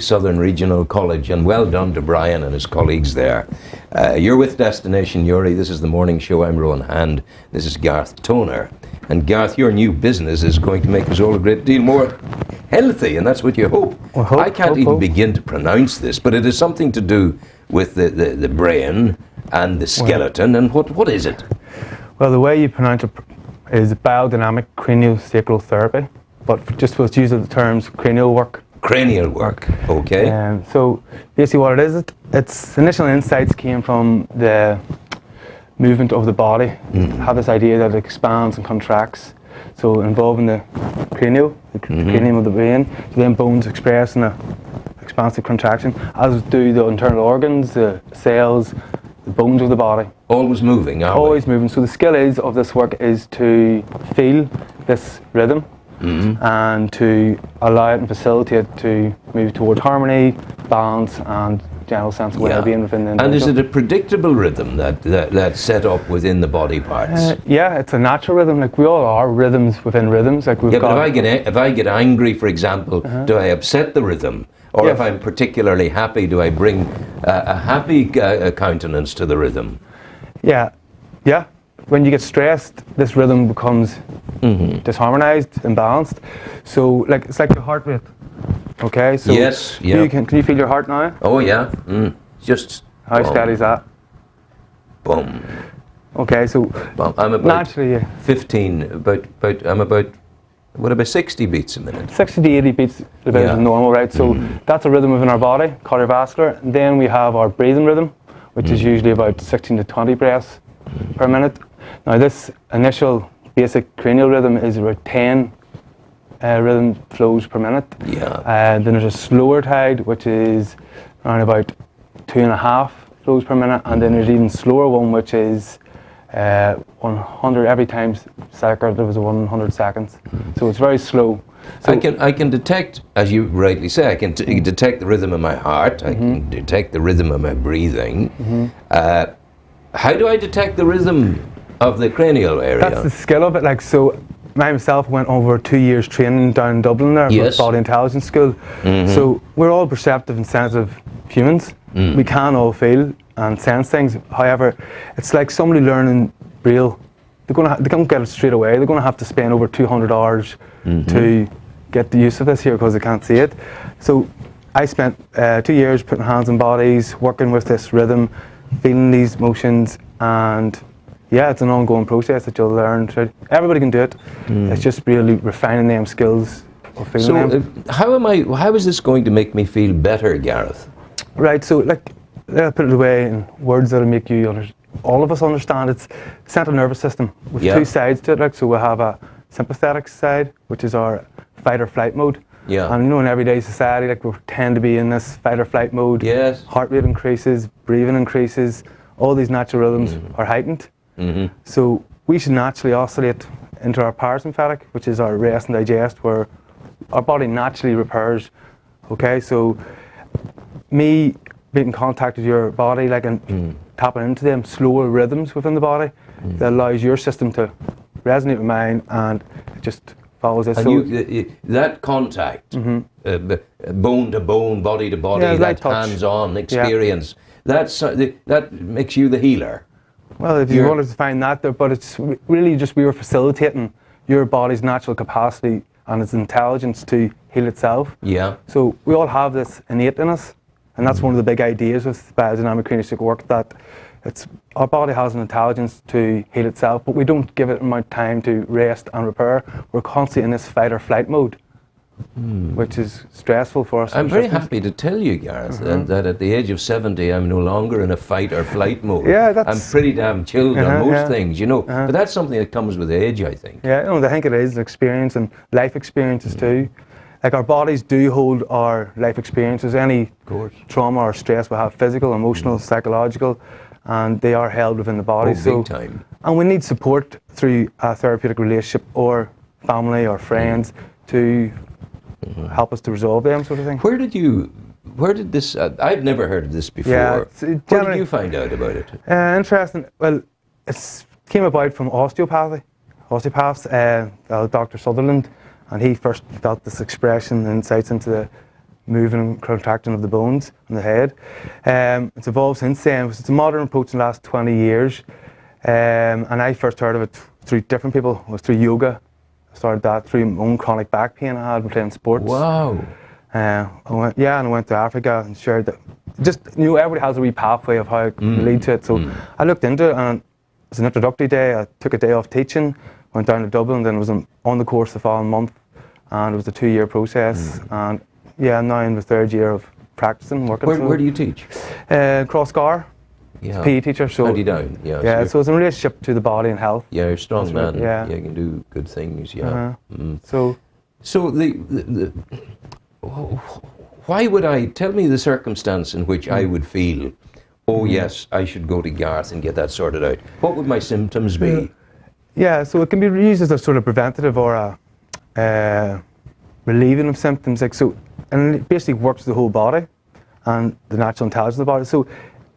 Southern Regional College, and well done to Brian and his colleagues there. You're with Destination Uri. This is the morning show. I'm Rowan Hand. This is Gareth Toner. And Gareth, your new business is going to make us all a great deal more healthy, and that's what you hope. Well, I can't even begin to pronounce this, but it is something to do with the brain and the skeleton. And what is it? Well, the way you pronounce it is biodynamic craniosacral therapy, but just was using the terms cranial work. Cranial work, okay. So basically what it is, its initial insights came from the movement of the body. Have this idea that it expands and contracts. So involving the cranial, the cranium of the brain, so then bones express in a expansive contraction, as do the internal organs, the cells, the bones of the body. Always moving, always moving. So the skill of this work is to feel this rhythm and to allow it and facilitate it to move towards harmony, balance, and general sense of well-being within the individual. And is it a predictable rhythm that's set up within the body parts? Yeah, it's a natural rhythm. Like we all are rhythms within rhythms. Like we've got. But if I get angry, for example, do I upset the rhythm? Or if I'm particularly happy, do I bring a happy countenance to the rhythm? Yeah. When you get stressed, this rhythm becomes disharmonized, imbalanced. So, like it's like your heart rate. Okay. So yes. Yeah. Can you feel your heart now? Oh yeah. Just. How steady is that? Boom. Okay. So. Boom. I'm about naturally 15. I'm about. What about 60 beats a minute? 60 to 80 beats about normal, right? So that's a rhythm within our body, cardiovascular. And then we have our breathing rhythm, which is usually about 16 to 20 breaths per minute. Now this initial basic cranial rhythm is about 10 rhythm flows per minute. Yeah. Then there's a slower tide, which is around about 2.5 flows per minute. And then there's even slower one, which is 100 every time second there was 100 seconds, so it's very slow. So I can detect, as you rightly say, I can detect the rhythm of my heart. I can detect the rhythm of my breathing. How do I detect the rhythm of the cranial area? That's the skill of it. Like so, myself went over 2 years training down in Dublin there for body intelligence school. So we're all perceptive and sensitive humans. We can all feel and sense things. However, it's like somebody learning Braille. They can't get it straight away. They're going to have to spend over 200 hours to get the use of this here because they can't see it. So I spent 2 years putting hands on bodies, working with this rhythm, feeling these motions, and yeah, it's an ongoing process that you'll learn. Everybody can do it. It's just really refining them skills of feeling them. How is this going to make me feel better, Gareth? Right, so like, I'll put it away in words that'll make you all of us understand. It's central nervous system with two sides to it. Like, so we have a sympathetic side, which is our fight or flight mode. Yeah. And in everyday society, like we tend to be in this fight or flight mode. Yes. Heart rate increases, breathing increases, all these natural rhythms are heightened. So we should naturally oscillate into our parasympathetic, which is our rest and digest, where our body naturally repairs. Okay, so me being in contact with your body, like, and tapping into them slower rhythms within the body, that allows your system to resonate with mine, and it just follows this. And that contact, bone to bone, body to body, that hands-on experience, that makes you the healer. Well, if you wanted to find that there, but it's really just we were facilitating your body's natural capacity and its intelligence to heal itself. Yeah. So we all have this innate in us. And that's one of the big ideas with biodynamic craniosacral work, that our body has an intelligence to heal itself, but we don't give it enough time to rest and repair. We're constantly in this fight or flight mode, which is stressful for us. I'm very happy to tell you, Gareth, that at the age of 70, I'm no longer in a fight or flight mode. Yeah, I'm pretty damn chilled on most things, But that's something that comes with age, I think. Yeah, I think it is experience and life experiences too. Like our bodies do hold our life experiences, any trauma or stress we have, physical, emotional, psychological, and they are held within the body. Big time. And we need support through a therapeutic relationship or family or friends to help us to resolve them, sort of thing. Where did this, I've never heard of this before. Yeah, where did you find out about it? Interesting. Well, it came about from osteopathy. Osteopaths, Dr. Sutherland, and he first felt this expression, insights into moving and contracting of the bones in the head. It's evolved since then. It's a modern approach in the last 20 years. And I first heard of it through different people. It was through yoga. I started that through my own chronic back pain I had when playing sports. Wow. I went to Africa and shared that. Everybody has a wee pathway of how it can lead to it. So I looked into it, and it's an introductory day. I took a day off teaching, went down to Dublin, then was on the course the following month, and it was a 2-year process. And now in the 3rd year of practicing, working. Where do you teach? Crossgar. Yeah. PE teacher. So County Down. Yeah. So it's in relationship to the body and health. Yeah, you're a strong man. Yeah. You can do good things. Yeah. So the why would I tell me the circumstance in which I would feel, oh yes, I should go to Gareth and get that sorted out? What would my symptoms be? Yeah, so it can be used as a sort of preventative or a relieving of symptoms. And it basically works the whole body and the natural intelligence of the body. So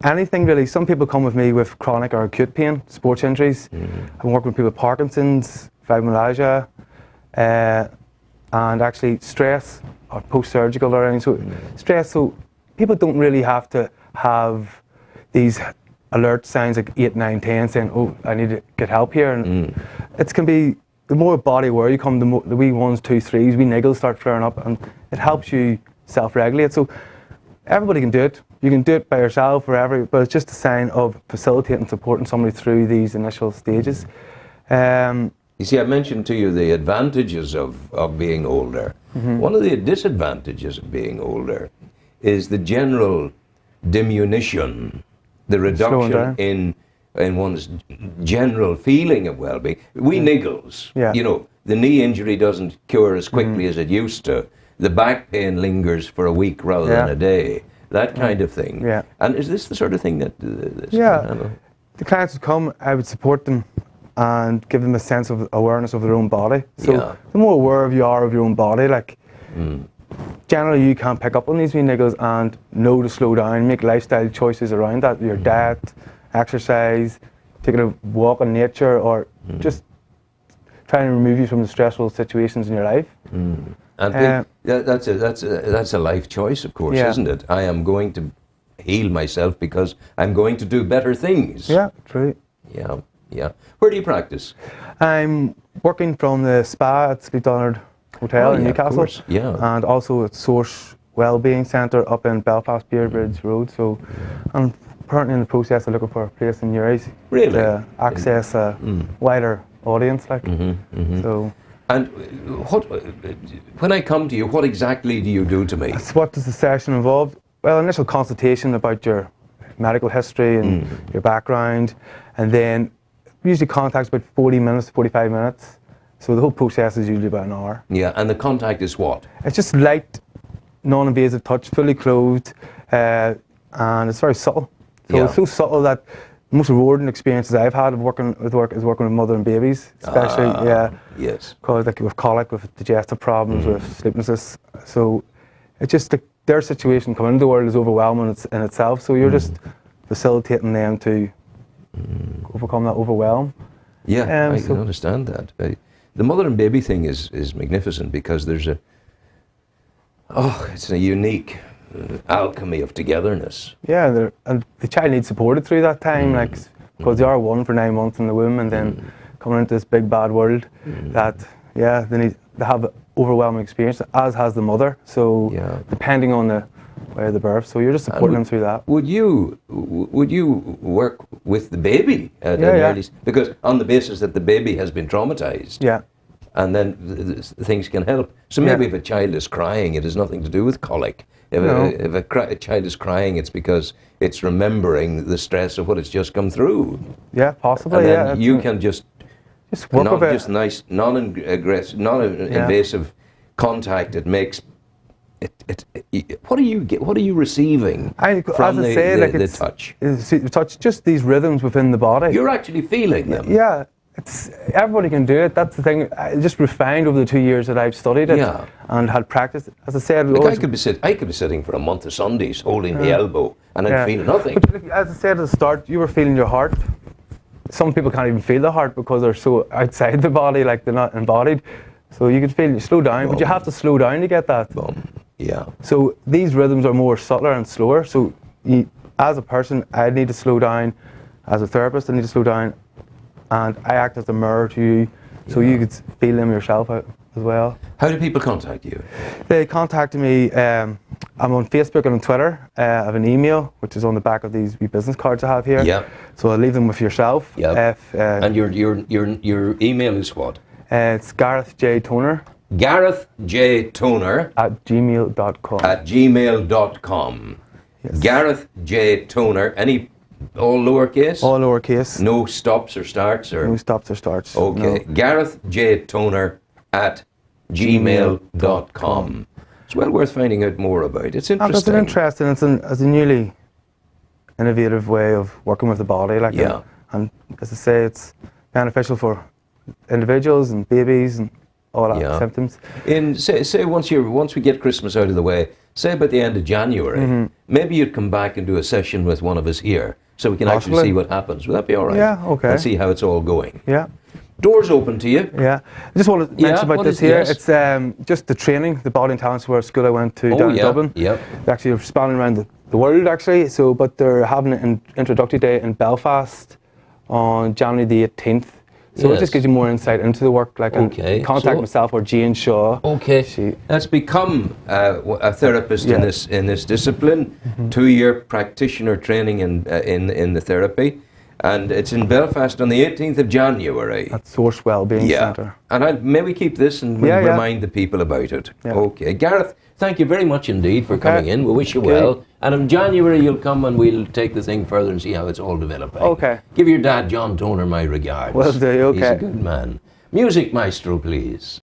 anything really. Some people come with me with chronic or acute pain, sports injuries. I'm working with people with Parkinson's, fibromyalgia, and actually stress or post-surgical or anything. So stress, so people don't really have to have these alert signs like 8, 9, 10 saying, oh, I need to get help here. And it can be, the more body aware you come, the wee 1s, 2s, 3s, wee niggles start flaring up, and it helps you self-regulate. So everybody can do it. You can do it by yourself or but it's just a sign of facilitating and supporting somebody through these initial stages. You see, I mentioned to you the advantages of being older. One of the disadvantages of being older is the general diminution, the reduction in one's general feeling of well-being. Niggles. Yeah. You know, the knee injury doesn't cure as quickly as it used to. The back pain lingers for a week rather than a day. That kind of thing. Yeah. And is this the sort of thing that... The clients would come, I would support them and give them a sense of awareness of their own body. So the more aware you are of your own body, generally you can pick up on these wee niggles and know to slow down, make lifestyle choices around that, your diet, exercise, taking a walk in nature, or just trying to remove you from the stressful situations in your life. And that's a life choice, of course, isn't it? I am going to heal myself because I'm going to do better things. Yeah, true. Yeah. Where do you practice? I'm working from the spa at Sleep Donard Hotel in Newcastle. Of course. Yeah. And also at Source Wellbeing Centre up in Belfast Beerbridge Road. So I'm currently in the process of looking for a place in Uri to access a wider audience. So. And when I come to you, what exactly do you do to me? What does the session involve? Well, initial consultation about your medical history and your background, and then usually contact's about 40 minutes to 45 minutes. So the whole process is usually about an hour. Yeah, and the contact is what? It's just light, non-invasive touch, fully clothed, and it's very subtle. So it's so subtle that the most rewarding experiences I've had of working with mother and babies, especially because with colic, with digestive problems, with sleeplessness. So it's just their situation coming into the world is overwhelming in itself. So you're just facilitating them to overcome that overwhelm. Yeah, I can understand that. The mother and baby thing is magnificent because there's it's a unique alchemy of togetherness. Yeah, and the child needs supported through that time, because they are one for 9 months in the womb, and then coming into this big bad world, that they have an overwhelming experience, as has the mother. So depending on the way of the birth, so you're just supporting them through that. Would you work with the baby at an early, because on the basis that the baby has been traumatized? Yeah. And then things can help. So maybe if a child is crying, it has nothing to do with colic. If a child is crying, it's because it's remembering the stress of what it's just come through. Yeah, possibly. And then you can just work with it. Just nice, non-aggressive, non-invasive contact. It makes it. What are you receiving from the touch? The touch, just these rhythms within the body. You're actually feeling them. Yeah. Everybody can do it. That's the thing. I just refined over the 2 years that I've studied it and had practiced. As I said, I could be sitting for a month of Sundays holding the elbow and I'd feel nothing. But as I said at the start, you were feeling your heart. Some people can't even feel the heart because they're so outside the body, like they're not embodied. So you can feel you slow down, but you have to slow down to get that. Yeah. So these rhythms are more subtler and slower. So as a person, I need to slow down. As a therapist, I need to slow down, and I act as a mirror to you, so you could feel them yourself as well. How do people contact you? They contact me. I'm on Facebook and on Twitter. I have an email, which is on the back of these wee business cards I have here. Yeah. So I'll leave them with yourself. Yeah. And your email is what? It's Gareth J. Toner. Gareth J. Toner at gmail.com. At gmail.com. Yes. Gareth J. Toner. Any all lowercase? All lowercase. No stops or starts? Or? No stops or starts. Okay. No. Gareth J. Toner at gmail.com. It's well worth finding out more about. It's interesting. It's interesting. It's a newly innovative way of working with the body. Like, and as I say, it's beneficial for individuals and babies and all that symptoms. Say once we get Christmas out of the way, say about the end of January, maybe you'd come back and do a session with one of us here, so we can actually see what happens. Would that be all right? Yeah, okay. And see how it's all going. Yeah. Doors open to you. Yeah. I just want to mention about this here. Yes. It's just the training, the Body and Talent Sport school I went to down in Dublin. Yep. They actually are spanning around the world, actually. So, but they're having an introductory day in Belfast on January the 18th. So it just gives you more insight into the work, like contact myself or Jane Shaw. Okay, that's become a therapist in this discipline, 2-year practitioner training in the therapy, and it's in Belfast on the 18th of January. At Source Wellbeing Centre. And I'll maybe keep this and remind the people about it. Yeah. Okay, Gareth, thank you very much indeed for coming in. We wish you well. And in January you'll come and we'll take the thing further and see how it's all developing. Okay. Give your dad, John Toner, my regards. Will do, okay. He's a good man. Music maestro, please.